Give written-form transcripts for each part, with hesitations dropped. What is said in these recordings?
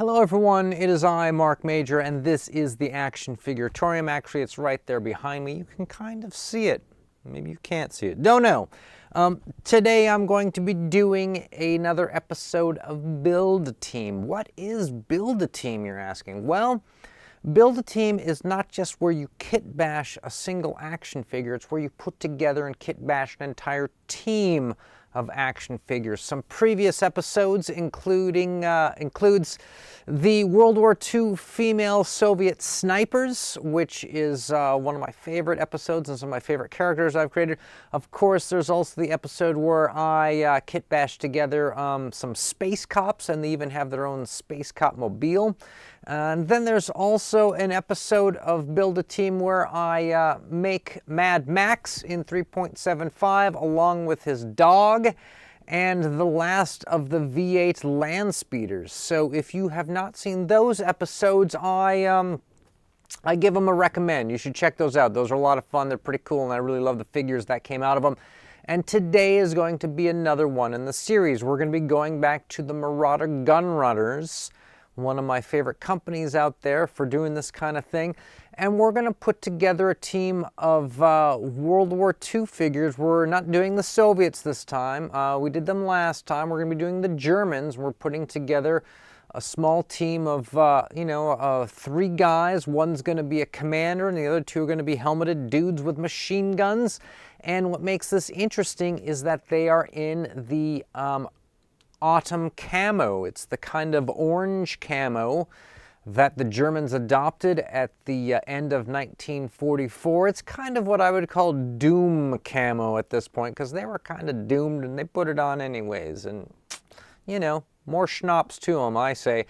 Hello everyone, it is I, Mark Major, and this is the Action Figuratorium. Actually, it's right there behind me. You can kind of see it. Maybe you can't see it. Don't know. Today I'm going to be doing another episode of Build-A-Team. What is Build-A-Team, you're asking? Well, Build-A-Team is not just where you kit bash a single action figure, it's where you put together and kit bash an entire team of action figures. Some previous episodes includes the World War II female Soviet snipers, which is one of my favorite episodes and some of my favorite characters I've created. Of course, there's also the episode where I kit bash together some space cops, and they even have their own space cop mobile. And then there's also an episode of Build-A-Team where I make Mad Max in 3.75 along with his dog and the last of the V8 land speeders. So if you have not seen those episodes, I give them a recommend. You should check those out. Those are a lot of fun. They're pretty cool, and I really love the figures that came out of them. And today is going to be another one in the series. We're going to be going back to the Marauder Gun Runners, one of my favorite companies out there for doing this kind of thing. And we're going to put together a team of World War II figures. We're not doing the Soviets this time. We did them last time. We're going to be doing the Germans. We're putting together a small team of, 3 guys. One's going to be a commander, and the other 2 are going to be helmeted dudes with machine guns. And what makes this interesting is that they are in the autumn camo. It's the kind of orange camo that the Germans adopted at the end of 1944. It's kind of what I would call doom camo at this point, because they were kind of doomed and they put it on anyways. And, you know, more schnapps to them, I say.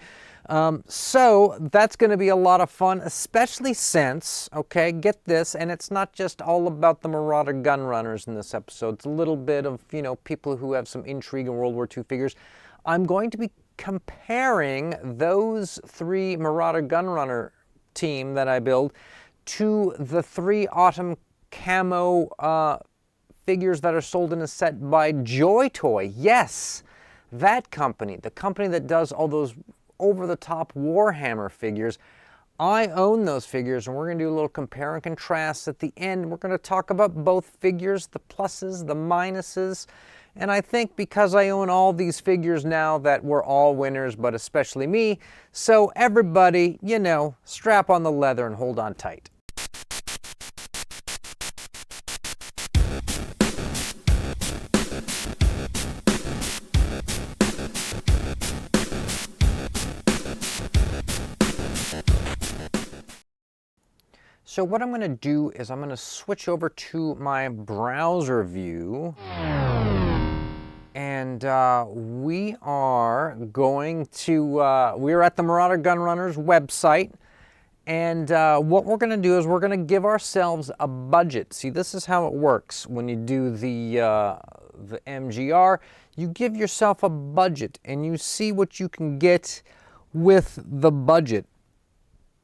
So that's going to be a lot of fun, especially since, okay, get this, and it's not just all about the Marauder Gun Runners in this episode. It's a little bit of, people who have some intrigue in World War II figures. I'm going to be comparing those 3 Marauder Gun Runner team that I build to the 3 Autumn Camo figures that are sold in a set by JoyToy. Yes, that company, the company that does all those over-the-top Warhammer figures. I own those figures, and we're going to do a little compare and contrast at the end. We're going to talk about both figures, the pluses, the minuses, and I think because I own all these figures now that we're all winners, but especially me. So everybody, strap on the leather and hold on tight. So what I'm going to do is I'm going to switch over to my browser view, and we are going to, we're at the Marauder Gun Runners website, and what we're going to do is we're going to give ourselves a budget. See, this is how it works when you do the MGR. You give yourself a budget, and you see what you can get with the budget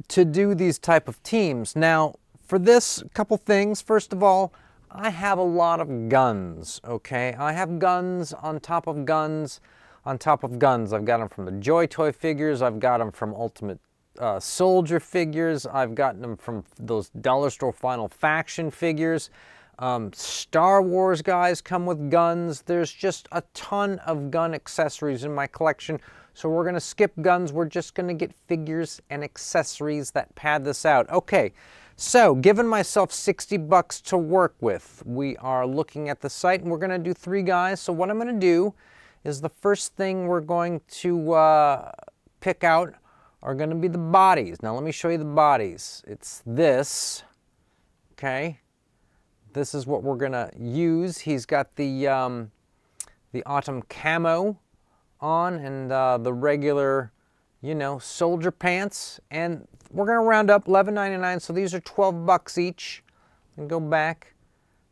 to do these type of teams. Now, for this, a couple things. First of all, I have a lot of guns, okay? I have guns on top of guns on top of guns. I've got them from the JoyToy figures. I've got them from Ultimate Soldier figures. I've gotten them from those dollar store Final Faction figures. Star Wars guys come with guns. There's just a ton of gun accessories in my collection. So we're going to skip guns. We're just going to get figures and accessories that pad this out. Okay, so giving myself $60 to work with. We are looking at the site, and we're going to do 3 guys. So what I'm going to do is the first thing we're going to pick out are going to be the bodies. Now let me show you the bodies. It's this, okay? This is what we're going to use. He's got the autumn camo on, and the regular, soldier pants. And we're going to round up $11.99, so these are $12 each. And go back.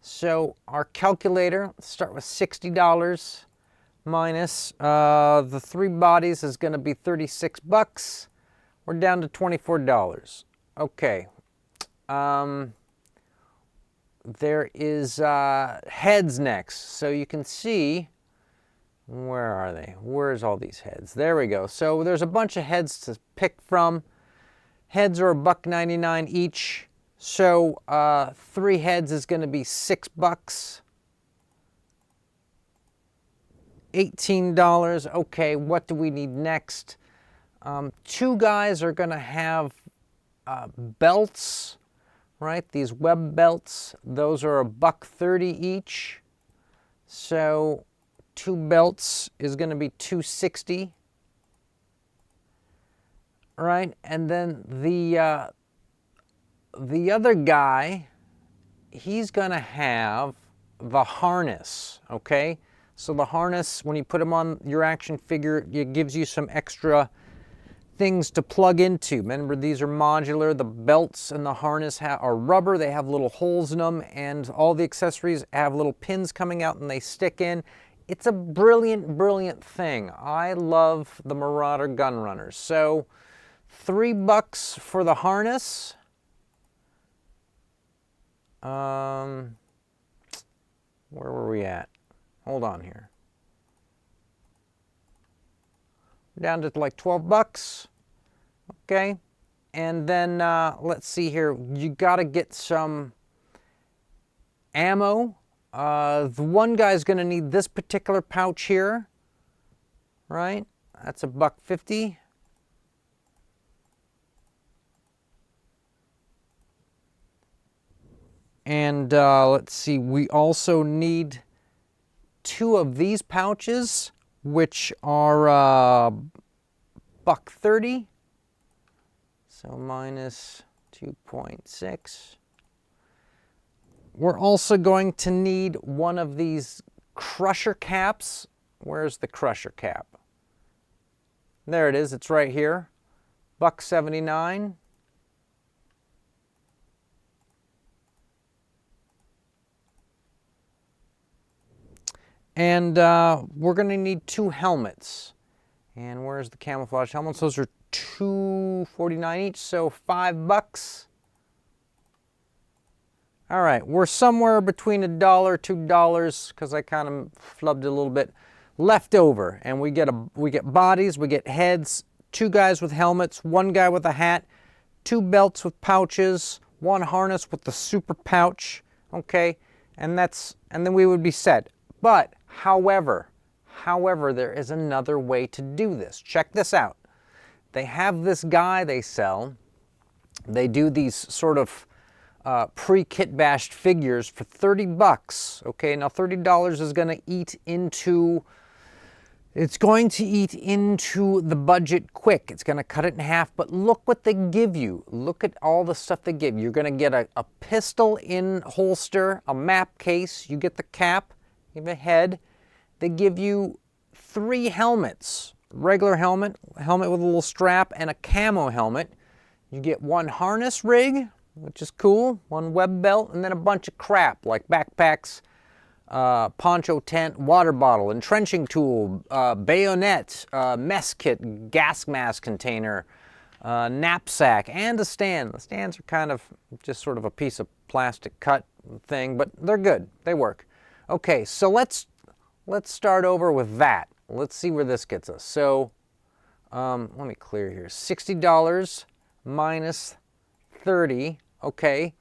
So our calculator, let's start with $60 minus the 3 bodies is going to be $36. We're down to $24. Okay. There is heads next. So you can see Where are they? Where's all these heads? There we go. So there's a bunch of heads to pick from. Heads are $1.99 each. So 3 heads is going to be $6. $18. Okay, what do we need next? 2 guys are going to have belts, right? These web belts. Those are $1.30 each. So 2 belts is going to be $2.60. Right, and then the other guy, he's going to have the harness, okay? So the harness, when you put them on your action figure, it gives you some extra things to plug into. Remember, these are modular. The belts and the harness are rubber. They have little holes in them, and all the accessories have little pins coming out and they stick in. It's a brilliant, brilliant thing. I love the Marauder Gun Runners. So $3 for the harness. Where were we at? Hold on here. Down to like $12. Okay. And then let's see here. You got to get some ammo. The one guy's going to need this particular pouch here. Right? That's $1.50. And let's see, we also need 2 of these pouches, which are $1.30. So minus 2.6. We're also going to need one of these crusher caps. Where's the crusher cap? There it is, it's right here. $1.79. And we're going to need 2 helmets. And where's the camouflage helmets? Those are $2.49 each, so $5. All right, we're somewhere between $1, $2, because I kind of flubbed it a little bit, left over. And we get bodies, we get heads, 2 guys with helmets, 1 guy with a hat, 2 belts with pouches, 1 harness with the super pouch. Okay, and then we would be set. But however, there is another way to do this. Check this out. They have this guy they sell. They do these sort of pre-kit bashed figures for $30. Okay, now $30 is going to eat into. It's going to eat into the budget quick. It's going to cut it in half. But look what they give you. Look at all the stuff they give you. You're going to get a pistol in holster, a map case. You get the cap. You have a head. They give you 3 helmets. Regular helmet with a little strap, and a camo helmet. You get 1 harness rig, which is cool, 1 web belt, and then a bunch of crap like backpacks, poncho tent, water bottle, entrenching tool, bayonet, mess kit, gas mask container, knapsack, and a stand. The stands are kind of just sort of a piece of plastic cut thing, but they're good. They work. Okay, so let's start over with that. Let's see where this gets us. So let me clear here. $60 minus 30, okay.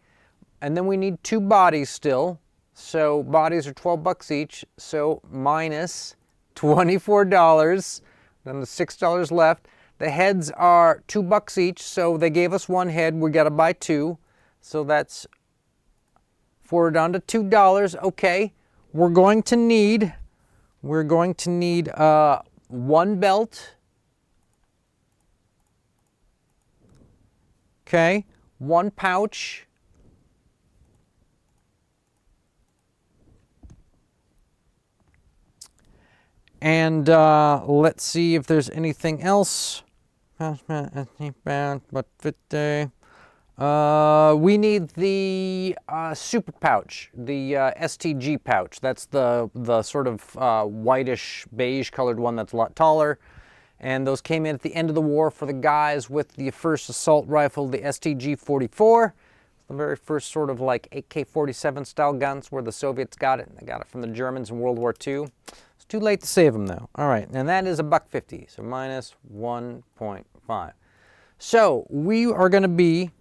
And then we need 2 bodies still. So bodies are $12 each, so minus $24. Then the $6 left. The heads are $2 each, so they gave us 1 head. We got to buy 2. So that's down to $2. Okay. We're going to need 1 belt. Okay, 1 pouch. And let's see if there's anything else. We need the super pouch, the STG pouch. That's the sort of whitish beige colored one that's a lot taller. And those came in at the end of the war for the guys with the first assault rifle, the STG-44. The very first sort of like AK-47 style guns where the Soviets got it. They got it from the Germans in World War II. It's It's too late to save them though. All right, and that is $1.50, so minus 1.5. So we are going to be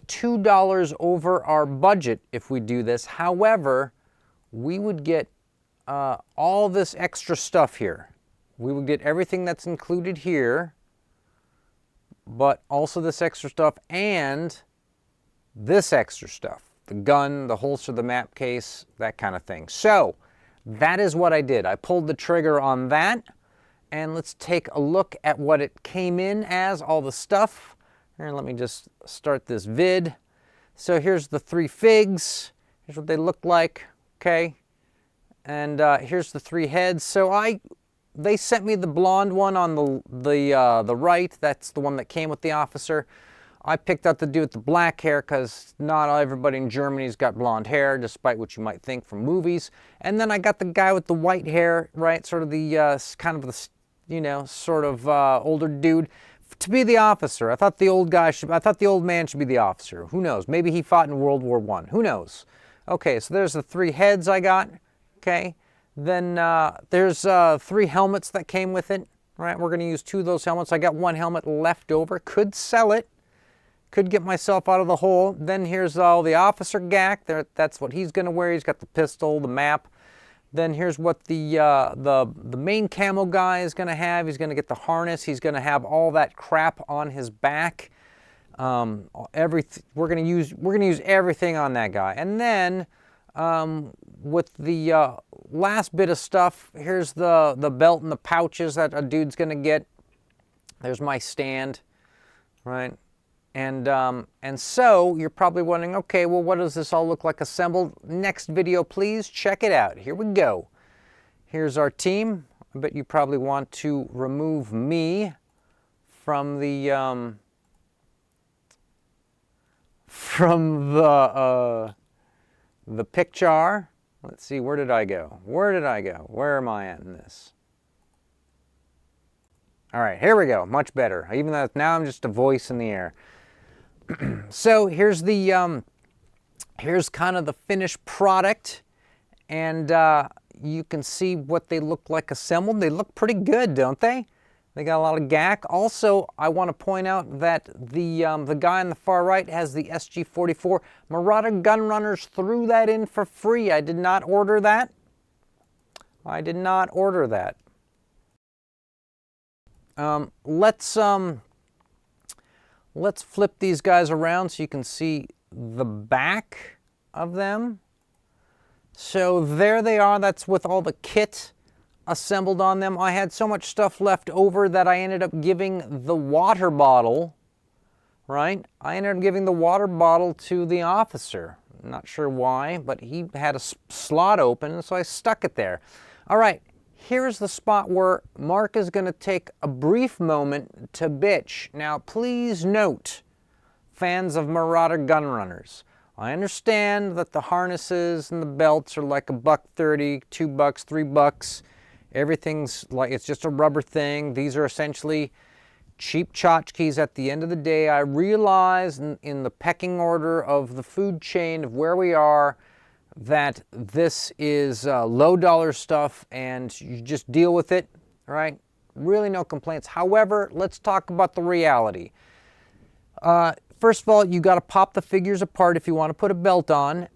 $2 over our budget if we do this. However, we would get all this extra stuff here. We would get everything that's included here, but also this extra stuff and this extra stuff. The gun, the holster, the map case, that kind of thing. So that is what I did. I pulled the trigger on that, and let's take a look at what it came in as, all the stuff. Here, let me just start this vid. So here's the 3 figs. Here's what they look like, okay? And here's the 3 heads. So they sent me the blonde one on the right. That's the one that came with the officer. I picked out the dude with the black hair because not everybody in Germany's got blonde hair, despite what you might think from movies. And then I got the guy with the white hair, right? Sort of the kind of the, you know, sort of older dude to be the officer. I thought the old man should be the officer. Who knows? Maybe he fought in World War I. Who knows? Okay, so there's the 3 heads I got. Okay. Then there's 3 helmets that came with it, right? We're going to use 2 of those helmets. I got 1 helmet left over. Could sell it. Could get myself out of the hole. Then here's all the officer gack. That's what he's going to wear. He's got the pistol, the map. Then here's what the main camo guy is going to have. He's going to get the harness. He's going to have all that crap on his back. We're going to use everything on that guy. And then with the last bit of stuff, here's the belt and the pouches that a dude's going to get. There's my stand, right? And so you're probably wondering, okay, well, what does this all look like assembled? Next video, please check it out. Here we go. Here's our team. I bet you probably want to remove me from the picture. Let's see, where did I go? Where did I go? Where am I at in this? All right, here we go. Much better. Even though now I'm just a voice in the air. So here's the here's kind of the finished product, and you can see what they look like assembled. They look pretty good, don't they? They got a lot of gack. Also, I want to point out that the guy on the far right has the SG-44. Marauder Gun Runners threw that in for free. I did not order that. I did not order that. Let's flip these guys around so you can see the back of them. So there they are. That's with all the kit assembled on them. I had so much stuff left over that I ended up giving the water bottle, right? I ended up giving the water bottle to the officer. I'm not sure why, but he had a slot open, so I stuck it there. All right. Here's the spot where Mark is going to take a brief moment to bitch. Now, please note, fans of Marauder Gun Runners, I understand that the harnesses and the belts are like $1.30, $2, $3. Everything's like, it's just a rubber thing. These are essentially cheap tchotchkes at the end of the day. I realize in the pecking order of the food chain of where we are, that this is low dollar stuff and you just deal with it, right? Really no complaints. However, let's talk about the reality. First of all, you got to pop the figures apart if you want to put a belt on,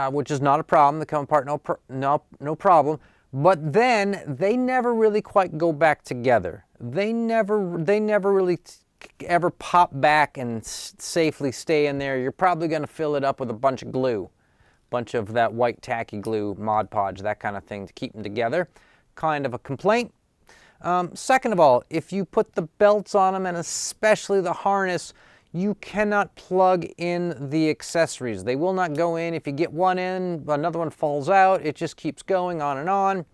which is not a problem. They come apart, no problem. But then they never really quite go back together. They never really ever pop back and safely stay in there. You're probably going to fill it up with a bunch of glue. Bunch of that white tacky glue, Mod Podge, that kind of thing to keep them together. Kind of a complaint. Second of all, if you put the belts on them, and especially the harness, you cannot plug in the accessories. They will not go in. If you get one in, another one falls out. It just keeps going on and on.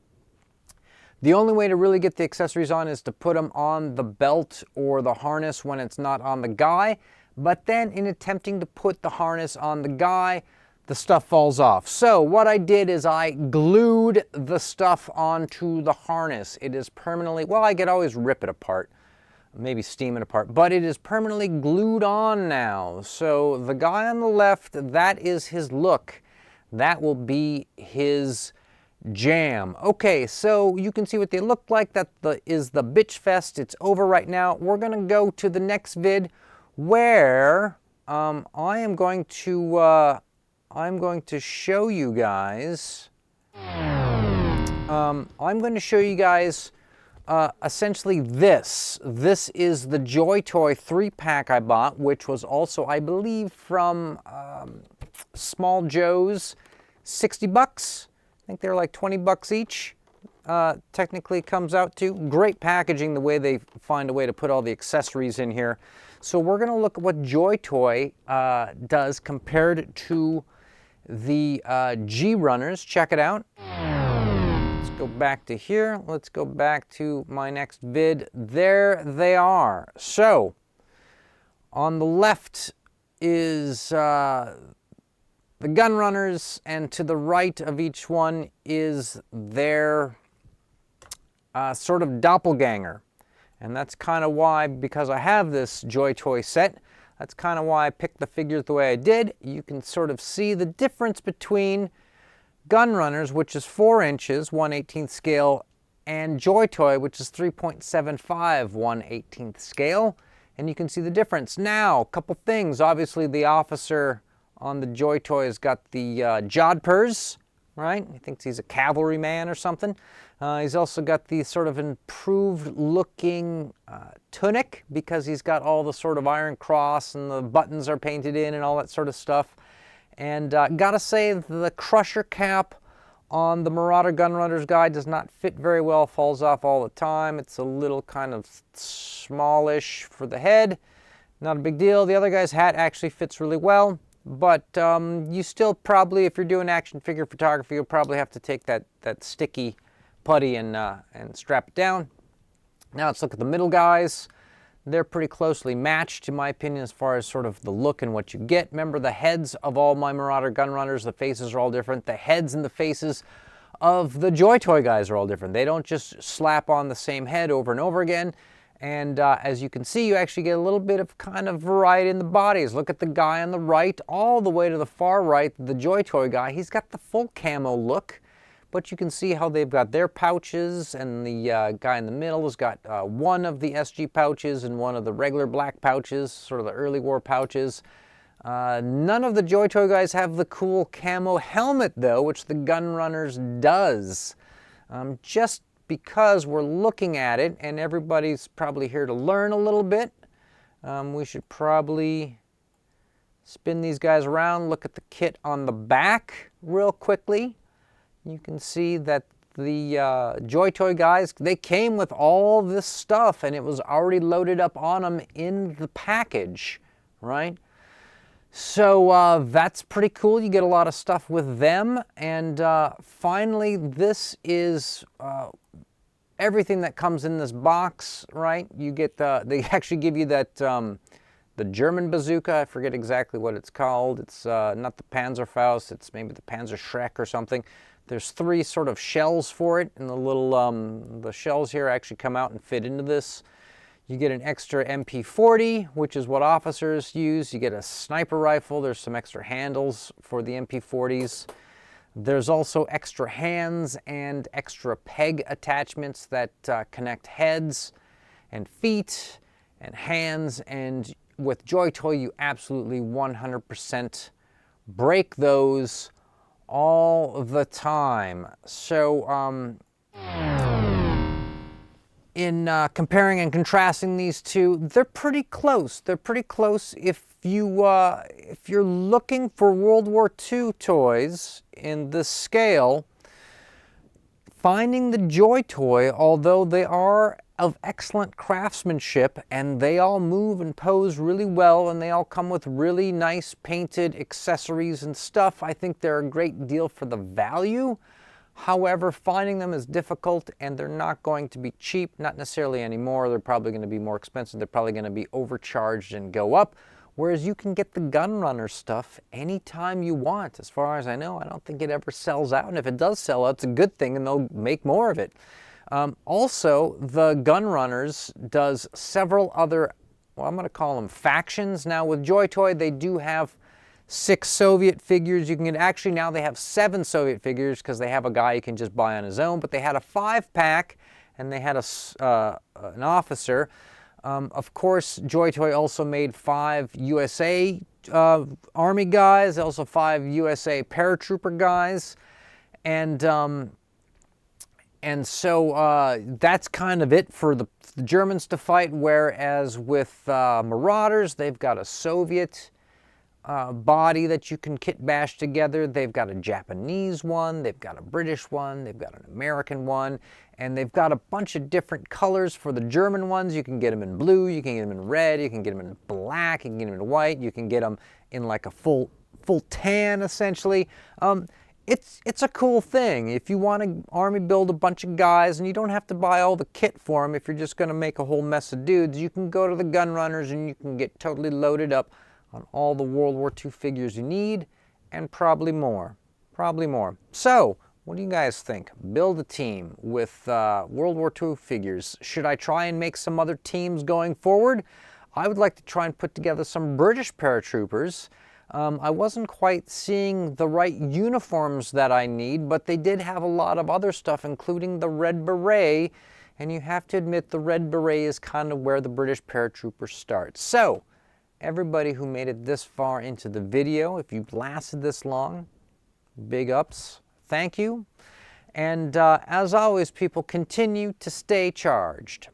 The only way to really get the accessories on is to put them on the belt or the harness when it's not on the guy. But then in attempting to put the harness on the guy, the stuff falls off. So what I did is I glued the stuff onto the harness. It is permanently, well, I could always rip it apart, maybe steam it apart, but it is permanently glued on now. So the guy on the left, that is his look. That will be his jam. Okay, so you can see what they look like. That is the bitch fest. It's over right now. We're gonna go to the next vid where I'm going to show you guys. I'm going to show you guys essentially this. This is the JoyToy 3-pack I bought, which was also, I believe, from Small Joe's, 60 bucks. I think they're like 20 bucks each. Technically comes out to. Great packaging, the way they find a way to put all the accessories in here. So we're going to look at what JoyToy does compared to the G Runners. Check it out. Let's go back to here. Let's go back to my next vid. There they are. So on the left is the Gun Runners, and to the right of each one is their sort of doppelganger. And that's kind of why, because I have this JoyToy set, that's kind of why I picked the figures the way I did. You can sort of see the difference between Gun Runners, which is 4 inches, 1/18 scale, and JoyToy, which is 3.75, 1/18 scale. And you can see the difference. Now, a couple things. Obviously, the officer on the JoyToy has got the jodhpurs, right? He thinks he's a cavalryman or something. He's also got the sort of improved looking tunic, because he's got all the sort of Iron Cross and the buttons are painted in and all that sort of stuff. And gotta say, the crusher cap on the Marauder Gun Runners guy does not fit very well, falls off all the time. It's a little kind of smallish for the head. Not a big deal. The other guy's hat actually fits really well. But you still probably, if you're doing action figure photography, you'll probably have to take that sticky putty and strap it down. Now let's look at the middle guys. They're pretty closely matched, in my opinion, as far as sort of the look and what you get. Remember, the heads of all my Marauder Gun Runners, the faces are all different. The heads and the faces of the JoyToy guys are all different. They don't just slap on the same head over and over again. And as you can see, you actually get a little bit of kind of variety in the bodies. Look at the guy on the right, all the way to the far right, the JoyToy guy. He's got the full camo look, but you can see how they've got their pouches, and the guy in the middle has got one of the SG pouches and one of the regular black pouches, sort of the early war pouches. None of the JoyToy guys have the cool camo helmet, though, which the Gun Runners does. Just because we're looking at it, and everybody's probably here to learn a little bit, we should probably spin these guys around, look at the kit on the back real quickly. You can see that the JoyToy guys, they came with all this stuff, and it was already loaded up on them in the package, right? So that's pretty cool. You get a lot of stuff with them. And finally, this is everything that comes in this box, right? You get they actually give you that the German bazooka. I forget exactly what it's called. It's not the Panzerfaust. It's maybe the Panzerschreck or something. There's 3 sort of shells for it, and the little the shells here actually come out and fit into this. You get an extra MP40, which is what officers use. You get a sniper rifle. There's some extra handles for the MP40s. There's also extra hands and extra peg attachments that connect heads and feet and hands. And with JoyToy, you absolutely 100% break those all the time. So in comparing and contrasting these two, they're pretty close. They're pretty close. If you're looking for World War II toys in this scale, finding the JoyToy, although they are of excellent craftsmanship and they all move and pose really well and they all come with really nice painted accessories and stuff, I think they're a great deal for the value. However, finding them is difficult, and they're not going to be cheap, not necessarily anymore. They're probably going to be more expensive. They're probably going to be overcharged and go up, whereas you can get the Gun Runner stuff anytime you want. As far as I know, I don't think it ever sells out, and if it does sell out, it's a good thing, and they'll make more of it. Also, the Gun Runners does several other, well, I'm going to call them factions. Now, with JoyToy, they do have 6 Soviet figures. You can get, actually now they have 7 Soviet figures because they have a guy you can just buy on his own, but they had a 5-pack and they had an officer. Of course, JoyToy also made 5 USA Army guys, also 5 USA paratrooper guys, and so that's kind of it for the Germans to fight, whereas with Marauders, they've got a Soviet body that you can kit bash together. They've got a Japanese one, they've got a British one, they've got an American one, and they've got a bunch of different colors for the German ones. You can get them in blue, you can get them in red, you can get them in black, you can get them in white, you can get them in like a full tan, essentially. It's a cool thing. If you want to army build a bunch of guys and you don't have to buy all the kit for them, if you're just going to make a whole mess of dudes, you can go to the Gun Runners and you can get totally loaded up on all the World War II figures you need, and probably more. Probably more. So, what do you guys think? Build a team with World War II figures. Should I try and make some other teams going forward? I would like to try and put together some British paratroopers. I wasn't quite seeing the right uniforms that I need, but they did have a lot of other stuff, including the Red Beret, and you have to admit the Red Beret is kind of where the British paratroopers start. So, everybody who made it this far into the video, if you've lasted this long, big ups, thank you. And as always, people, continue to stay charged.